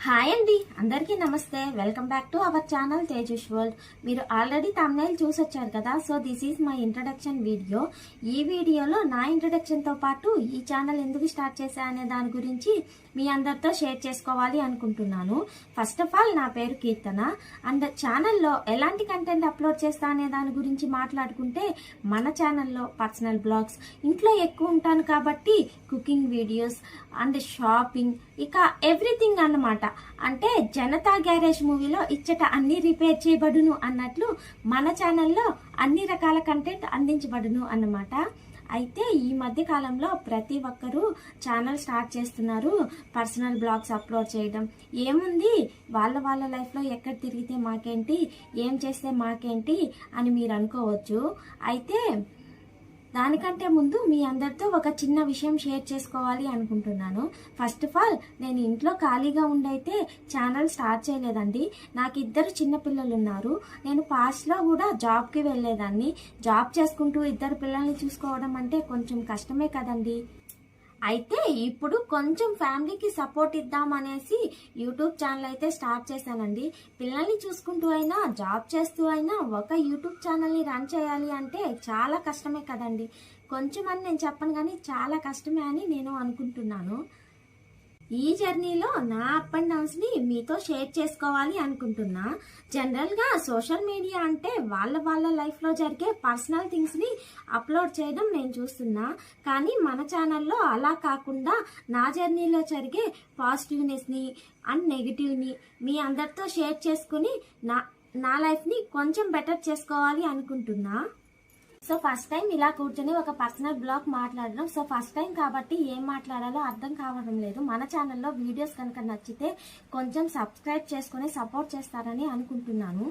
Hi అండి, అందరికీ నమస్తే. Welcome back to our channel Tejas world. మీరు ఆల్రెడీ థంబ్నెయిల్ చూసొచ్చారు కదా. So this is my introduction video. ఈ వీడియోలో నా ఇంట్రడక్షన్తో పాటు ఈ ఛానల్ ఎందుకు స్టార్ట్ చేశా అనే దాని గురించి మీ అందరితో షేర్ చేసుకోవాలి అనుకుంటున్నాను. ఫస్ట్ ఆఫ్ ఆల్, నా పేరు కీర్తన అండ్ ఛానల్లో ఎలాంటి కంటెంట్ అప్లోడ్ చేస్తా అనే దాని గురించి మాట్లాడుకుంటే, మన ఛానల్లో పర్సనల్ బ్లాగ్స్, ఇంట్లో ఎక్కువ ఉంటాను కాబట్టి కుకింగ్ వీడియోస్ అండ్ షాపింగ్, ఇక ఎవ్రీథింగ్ అన్నమాట. అంటే జనతా గ్యారేజ్ మూవీలో ఇచ్చట అన్ని రిపేర్ చేయబడును అన్నట్లు మన ఛానల్లో అన్ని రకాల కంటెంట్ అందించబడును అన్నమాట. అయితే ఈ మధ్య కాలంలో ప్రతి ఒక్కరూ ఛానల్ స్టార్ట్ చేస్తున్నారు, పర్సనల్ బ్లాగ్స్ అప్లోడ్ చేయడం. ఏముంది, వాళ్ళ లైఫ్లో ఎక్కడ తిరిగితే మాకేంటి, ఏం చేస్తే మాకేంటి అని మీరు అనుకోవచ్చు. అయితే దానికంటే ముందు మీ అందరితో ఒక చిన్న విషయం షేర్ చేసుకోవాలి అనుకుంటున్నాను. ఫస్ట్ ఆఫ్ ఆల్, నేను ఇంట్లో ఖాళీగా ఉండైతే ఛానల్ స్టార్ట్ చేయలేదండి. నాకు 2 చిన్నపిల్లలు ఉన్నారు. నేను పాస్ట్లో కూడా జాబ్కి వెళ్ళేదాన్ని. జాబ్ చేసుకుంటూ 2 పిల్లల్ని చూసుకోవడం అంటే కొంచెం కష్టమే కదండి. అయితే ఇప్పుడు కొంచెం ఫ్యామిలీకి సపోర్ట్ ఇద్దామనేసి యూట్యూబ్ ఛానల్ అయితే స్టార్ట్ చేశానండి. పిల్లల్ని చూసుకుంటూ అయినా జాబ్ చేస్తూ అయినా ఒక యూట్యూబ్ ఛానల్ని రన్ చేయాలి అంటే చాలా కష్టమే కదండి. కొంచెం అని నేను చెప్పను, కానీ చాలా కష్టమే అని నేను అనుకుంటున్నాను. ఈ జర్నీలో నా అప్ అండ్ డౌన్స్ని మీతో షేర్ చేసుకోవాలి అనుకుంటున్నా. జనరల్గా సోషల్ మీడియా అంటే వాళ్ళ లైఫ్లో జరిగే పర్సనల్ థింగ్స్ని అప్లోడ్ చేయడం నేను చూస్తున్నా. కానీ మన ఛానల్లో అలా కాకుండా నా జర్నీలో జరిగే పాజిటివ్నెస్ని అండ్ నెగిటివ్ని మీ అందరితో షేర్ చేసుకుని నా లైఫ్ని కొంచెం బెటర్ చేసుకోవాలి అనుకుంటున్నా. సో ఫస్ట్ టైం ఇలా కూర్చొని ఒక పర్సనల్ బ్లాగ్ మాట్లాడడం. సో ఫస్ట్ టైం కాబట్టి ఏం మాట్లాడాలో అర్థం కావడం లేదు. మన ఛానల్లో వీడియోస్ కనుక నచ్చితే కొంచెం సబ్స్క్రైబ్ చేసుకుని సపోర్ట్ చేస్తారని అనుకుంటున్నాను.